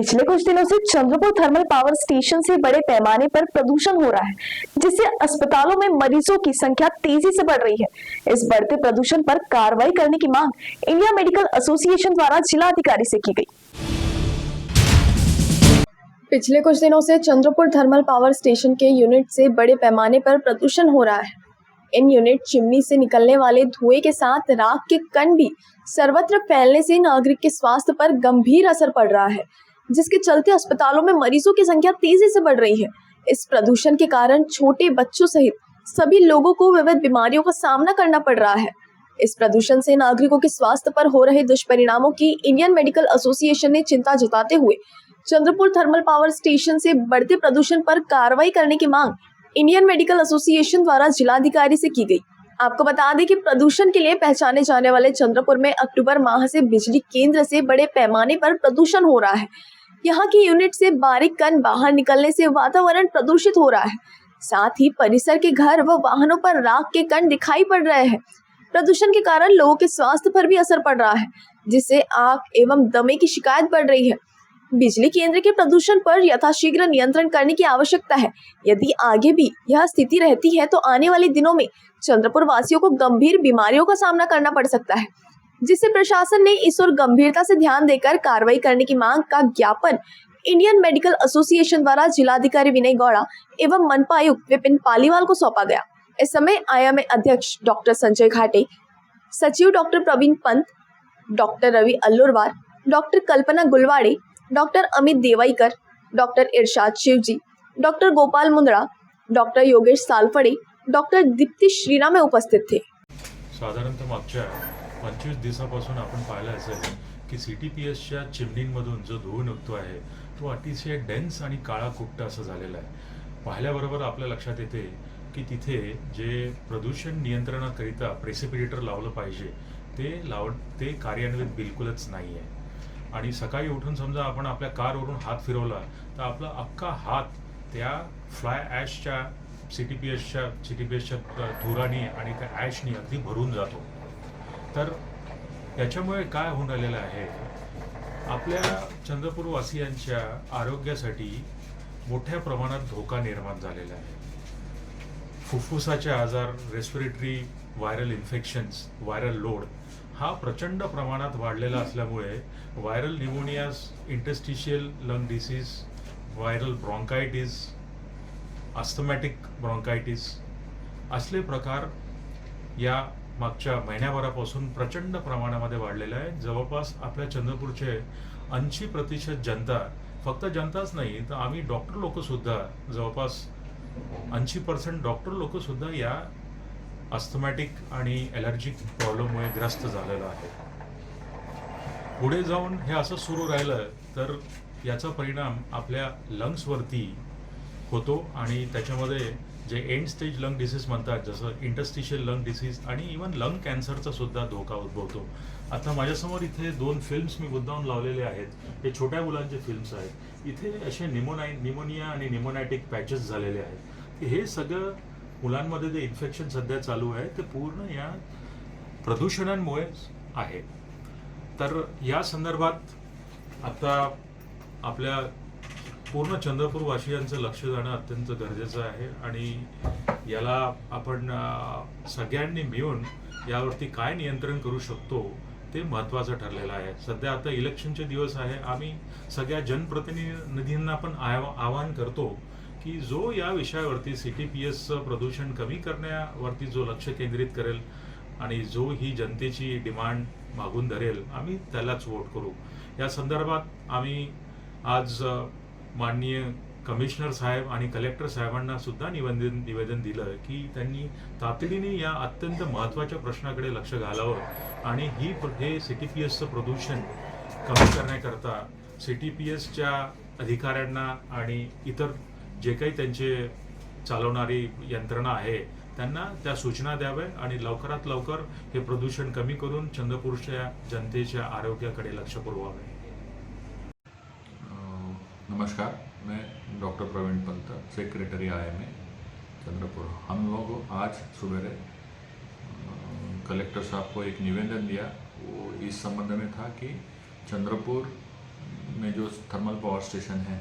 पिछले कुछ दिनों से चंद्रपुर थर्मल पावर स्टेशन से बड़े पैमाने पर प्रदूषण हो रहा है, जिससे अस्पतालों में मरीजों की संख्या तेजी से बढ़ रही है। इस बढ़ते प्रदूषण पर कार्रवाई करने की मांग इंडिया मेडिकल एसोसिएशन द्वारा जिलाधिकारी से की गई। पिछले कुछ दिनों से चंद्रपुर थर्मल पावर स्टेशन के यूनिट से बड़े पैमाने पर प्रदूषण हो रहा है। इन यूनिट चिमनी से निकलने वाले धुएं के साथ राख के कण भी सर्वत्र फैलने से नागरिक के स्वास्थ्य पर गंभीर असर पड़ रहा है, जिसके चलते अस्पतालों में मरीजों की संख्या तेजी से बढ़ रही है। इस प्रदूषण के कारण छोटे बच्चों सहित सभी लोगों को विविध बीमारियों का सामना करना पड़ रहा है। इस प्रदूषण से नागरिकों के स्वास्थ्य पर हो रहे दुष्परिणामों की इंडियन मेडिकल एसोसिएशन ने चिंता जताते हुए चंद्रपुर थर्मल पावर स्टेशन से बढ़ते प्रदूषण पर कार्रवाई करने की मांग इंडियन मेडिकल एसोसिएशन द्वारा जिलाधिकारी से की गई। आपको बता दें कि प्रदूषण के लिए पहचाने जाने वाले चंद्रपुर में अक्टूबर माह से बिजली केंद्र से बड़े पैमाने पर प्रदूषण हो रहा है। यहाँ की यूनिट से बारीक कण बाहर निकलने से वातावरण प्रदूषित हो रहा है। साथ ही परिसर के घर व वाहनों पर राख के कण दिखाई पड़ रहे हैं। प्रदूषण के कारण लोगों के स्वास्थ्य पर भी असर पड़ रहा है, जिससे आंख एवं दमे की शिकायत बढ़ रही है। बिजली केंद्र के प्रदूषण पर यथाशीघ्र नियंत्रण करने की आवश्यकता है। यदि आगे भी यह स्थिति रहती है तो आने वाले दिनों में चंद्रपुर वासियों को गंभीर बीमारियों का सामना करना पड़ सकता है, जिससे प्रशासन ने इस ओर गंभीरता से ध्यान देकर कार्रवाई करने की मांग का ज्ञापन इंडियन मेडिकल एसोसिएशन द्वारा जिलाधिकारी विनय गौड़ा एवं मनपा आयुक्त विपिन पालीवाल को सौंपा गया। इस समय आईएमए अध्यक्ष डॉक्टर संजय घाटे, सचिव doctor Praveen Pant, doctor Ravi Alluruwar, doctor Kalpana Gulwade, doctor Amit Devaikar, doctor Irshad Shivji, doctor Gopal Mundra, doctor Yogesh Salphade, doctor Deepti Shriram उपस्थित थे। साधारणतः मागच्या 25 दिवसापासून आपण पाहिलं असेल की सीटीपीएसच्या चिमणींमधून जो धूळ निघतो आहे तो अतिशय डेन्स आणि काळा कुट्ट असं झालेला आहे। पाहिल्याबरोबर आपल्या लक्षात येते की तिथे जे प्रदूषण नियंत्रणाकरिता प्रेसिपिटेटर लावलं पाहिजे ते कार्यान्वित बिलकुलच नाही आहे। आणि सकाळी उठून समजा आपण आपल्या कारवरून हात फिरवला तर आपला अख्खा हात त्या फ्लाय ॲशच्या सीटीपीएसच्या धुराने आणि त्या ॲशनी अगदी भरून जातो। तर याच्यामुळे काय होऊन राहिलेलं आहे, आपल्या चंद्रपूरवासियांच्या आरोग्यासाठी मोठ्या प्रमाणात धोका निर्माण झालेला आहे। फुफ्फुसाचे आजार, respiratory viral infections, viral load हा प्रचंड प्रमाणात वाढलेला असल्यामुळे viral pneumonias, interstitial lung disease, viral bronchitis, asthmatic bronchitis असले प्रकार या मागच्या महिन्याभरापासून प्रचंड प्रमाणामध्ये वाढलेले आहे। जवळपास आपल्या चंद्रपूरचे 80% जनता, फक्त जनताच नाही तर आम्ही डॉक्टर लोकसुद्धा, जवळपास 80% डॉक्टर लोकसुद्धा या अस्थमॅटिक आणि ॲलर्जिक प्रॉब्लेममुळे ग्रस्त झालेलं आहे। पुढे जाऊन हे असं सुरू राहिलं तर याचा परिणाम आपल्या लंग्सवरती होतो आणि त्याच्यामध्ये जे एंड स्टेज लंग डिसीज म्हणतात, जसं इंटरस्टिशियल लंग डिसीज आणि इवन लंग कॅन्सरचा सुद्धा धोका उद्भवतो। आता माझ्यासमोर इथे 2 फिल्म्स मी मुद्दाम लावलेले आहेत। हे छोट्या मुलांचे फिल्म्स आहेत। इथे असे निमोनिया आणि निमोनॅटिक पॅचेस झालेले आहेत। हे सगळं मुलांमध्ये जे इन्फेक्शन सध्या चालू आहे ते पूर्ण या प्रदूषणांमुळे आहे। तर या संदर्भात आता आपल्या पूर्ण चंद्रपूर वासियांचं लक्ष जाणं अत्यंत गरजेचं आहे आणि याला आपण सगळ्यांनी मिळून यावरती काय नियंत्रण करू शकतो ते महत्त्वाचं ठरलेलं आहे। सध्या आता इलेक्शनचे दिवस आहे। आम्ही सगळ्या जनप्रतिनिधींना पण आवाहन करतो की जो या विषयावरती सीटीपीएसचं प्रदूषण कमी करण्यावरती जो लक्ष केंद्रित करेल आणि जो ही जनतेची डिमांड मागून धरेल, आम्ही त्यालाच वोट करू। या संदर्भात आम्ही आज माननीय कमिशनर साहेब आणि कलेक्टर साहेबांना सुद्धा निवेदन दिलं की त्यांनी तातडीने या अत्यंत महत्त्वाच्या प्रश्नाकडे लक्ष घालावं आणि हे सीटीपीएसचं प्रदूषण कमी करण्याकरता सीटीपीएसच्या अधिकाऱ्यांना आणि इतर जे काही त्यांचे चालवणारी यंत्रणा आहे त्यांना त्या सूचना द्याव्या आणि लवकरात लवकर हे प्रदूषण कमी करून चंद्रपूरच्या जनतेच्या आरोग्याकडे लक्ष पुरवावे। नमस्कार, मैं doctor Praveen Pant, secretary IMA Chandrapur. हम लोग आज सवेरे कलेक्टर साहब को एक निवेदन दिया। वो इस संबंध में था कि चंद्रपुर में जो थर्मल पावर स्टेशन है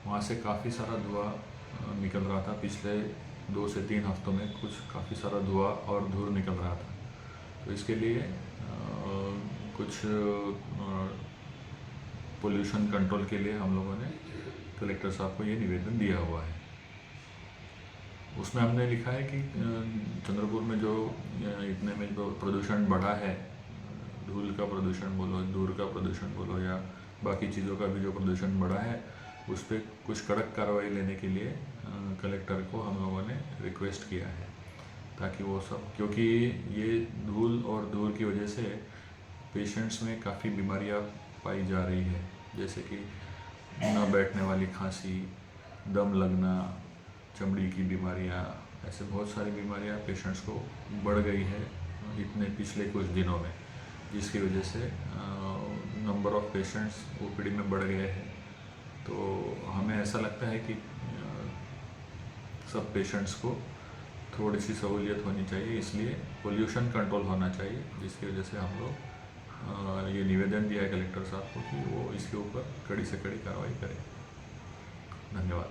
वहाँ से काफ़ी सारा धुआं निकल रहा था। पिछले 2 से 3 हफ्तों में काफ़ी सारा धुआं और धूल निकल रहा था। तो इसके लिए कुछ पोल्यूशन कंट्रोल के लिए हम लोगों ने कलेक्टर साहब को ये निवेदन दिया हुआ है। उसमें हमने लिखा है कि चंद्रपुर में जो इतने में जो प्रदूषण बढ़ा है, धूल का प्रदूषण बोलो, धूल का प्रदूषण बोलो या बाकी चीज़ों का भी जो प्रदूषण बढ़ा है, उस पर कुछ कड़क कार्रवाई लेने के लिए कलेक्टर को हम लोगों ने रिक्वेस्ट किया है, ताकि वो सब, क्योंकि ये धूल और धूल की वजह से पेशेंट्स में काफ़ी बीमारियां पाई जा रही है, जैसे कि न बैठने वाली खांसी, दम लगना, चमड़ी की बीमारियां, ऐसे बहुत सारी बीमारियां पेशेंट्स को बढ़ गई है इतने पिछले कुछ दिनों में, जिसकी वजह से नंबर ऑफ़ पेशेंट्स ओपीडी में बढ़ गए हैं। तो हमें ऐसा लगता है कि सब पेशेंट्स को थोड़ी सी सहूलियत होनी चाहिए, इसलिए पोल्यूशन कंट्रोल होना चाहिए, जिसकी वजह से हम लोग ये निवेदन दिया है कलेक्टर साहब को कि वो इसके ऊपर कड़ी से कड़ी कार्रवाई करें। धन्यवाद।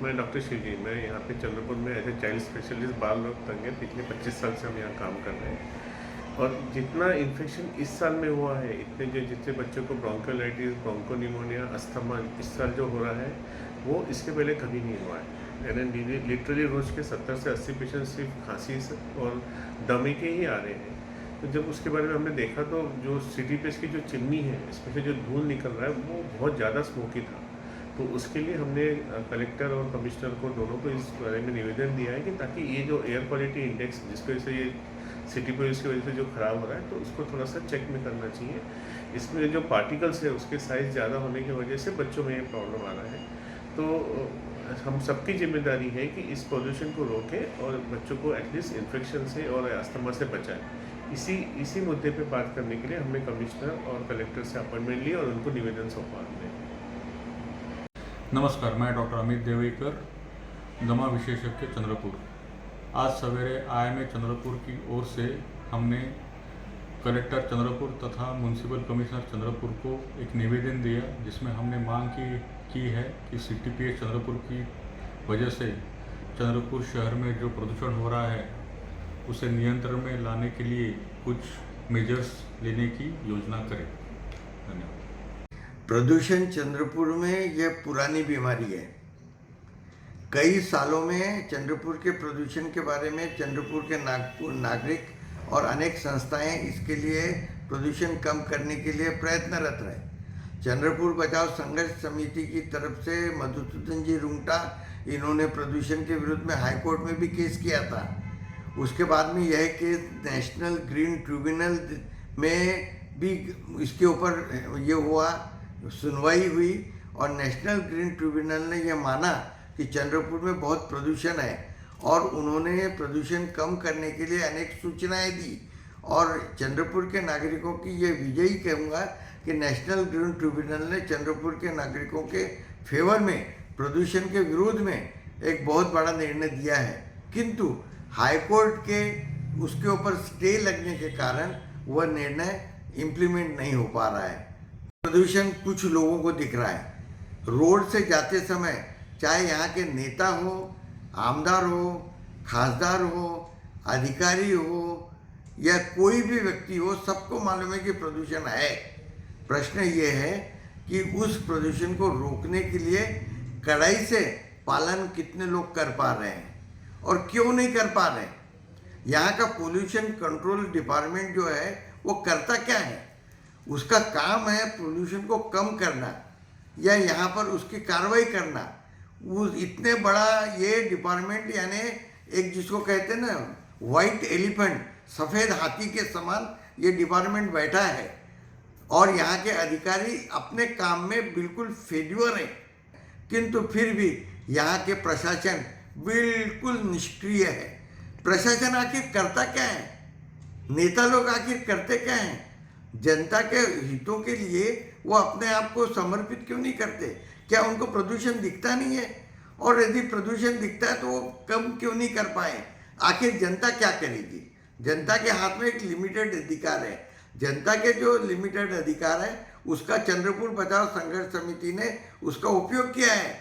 मैं डॉक्टर शिवजी, मैं यहाँ पे चंद्रपुर में एज ए चाइल्ड स्पेशलिस्ट बाल रोग तज्ञ पिछले 25 साल से हम यहाँ काम कर रहे हैं। और जितना इन्फेक्शन इस साल में हुआ है, इतने जितने बच्चों को ब्रोंकोलाइटिस, ब्रोंकोनिमोनिया, अस्थमा इस साल जो हो रहा है, वो इसके पहले कभी नहीं हुआ है। यानी लिटरली रोज़ के 70 से 80 पेशेंट सिर्फ खांसी और दमे के ही आ रहे हैं। तो जब उसके बारे में हमने देखा तो जो CTPS की जो चिमनी है, इसमें से जो धूल निकल रहा है वो बहुत ज़्यादा स्मोकी था। तो उसके लिए हमने कलेक्टर और कमिश्नर को दोनों को इस बारे में निवेदन दिया है कि ताकि ये जो एयर क्वालिटी इंडेक्स जिसकी वजह से ये CTPS की वजह से जो ख़राब हो रहा है, तो उसको थोड़ा सा चेक में करना चाहिए। इसमें जो पार्टिकल्स है उसके साइज़ ज़्यादा होने की वजह से बच्चों में ये प्रॉब्लम आ रहा है। तो हम सबकी जिम्मेदारी है कि इस पोल्यूशन को रोकें और बच्चों को एटलीस्ट इन्फेक्शन से और अस्थमा से बचाएं। इसी मुद्दे पे बात करने के लिए हमने कमिश्नर और कलेक्टर से अपॉइंटमेंट ली और उनको निवेदन सौंपा हमने। नमस्कार, मैं डॉक्टर अमित देवईकर, दमा विशेषज्ञ चंद्रपुर। आज सवेरे IMA चंद्रपुर की ओर से हमने कलेक्टर चंद्रपुर तथा म्यूनसिपल कमिश्नर चंद्रपुर को एक निवेदन दिया, जिसमें हमने मांग की है कि CTPS चंद्रपुर की वजह से चंद्रपुर शहर में जो प्रदूषण हो रहा है उसे नियंत्रण में लाने के लिए कुछ मेजर्स लेने की योजना करें। धन्यवाद। प्रदूषण चंद्रपुर में यह पुरानी बीमारी है। कई सालों में चंद्रपुर के प्रदूषण के बारे में चंद्रपुर के नागरिक और अनेक संस्थाएं इसके लिए प्रदूषण कम करने के लिए प्रयत्नरत रहे। चंद्रपुर बचाओ संघर्ष समिति की तरफ से मधुसूदन जी रुंगटा, इन्होंने प्रदूषण के विरुद्ध में हाई कोर्ट में भी केस किया था। उसके बाद में यह केस नेशनल ग्रीन ट्रिब्यूनल में भी इसके ऊपर ये हुआ, सुनवाई हुई और नेशनल ग्रीन ट्रिब्यूनल ने यह माना कि चंद्रपुर में बहुत प्रदूषण है और उन्होंने प्रदूषण कम करने के लिए अनेक सूचनाएं दी। और चंद्रपुर के नागरिकों की ये विजयी कहूँगा कि नेशनल ग्रीन ट्रिब्यूनल ने चंद्रपुर के नागरिकों के फेवर में, प्रदूषण के विरोध में एक बहुत बड़ा निर्णय दिया है। किंतु हाई कोर्ट के उसके ऊपर स्टे लगने के कारण वह निर्णय इम्प्लीमेंट नहीं हो पा रहा है। प्रदूषण कुछ लोगों को दिख रहा है। रोड से जाते समय चाहे यहाँ के नेता हो, आमदार हो, खासदार हो, अधिकारी हो या कोई भी व्यक्ति हो, सबको मालूम है कि प्रदूषण है। प्रश्न ये है कि उस प्रदूषण को रोकने के लिए कड़ाई से पालन कितने लोग कर पा रहे हैं और क्यों नहीं कर पा रहे हैं। यहाँ का पोल्यूशन कंट्रोल डिपार्टमेंट जो है वो करता क्या है? उसका काम है पोल्यूशन को कम करना या यहाँ पर उसकी कार्रवाई करना। वो इतने बड़ा ये डिपार्टमेंट, यानी एक जिसको कहते हैं ना वाइट एलिफेंट, सफ़ेद हाथी के समान ये डिपार्टमेंट बैठा है और यहाँ के अधिकारी अपने काम में बिल्कुल फेल्यूर है। किंतु फिर भी यहाँ के प्रशासन बिल्कुल निष्क्रिय है। प्रशासन आखिर करता क्या है? नेता लोग आखिर करते क्या हैं? जनता के हितों के लिए वो अपने आप को समर्पित क्यों नहीं करते? क्या उनको प्रदूषण दिखता नहीं है? और यदि प्रदूषण दिखता है तो वो कम क्यों नहीं कर पाए? आखिर जनता क्या करेगी? जनता के हाथ में एक लिमिटेड अधिकार है। जनता के जो लिमिटेड अधिकार है उसका चंद्रपुर बचाओ संघर्ष समिति ने उसका उपयोग किया है।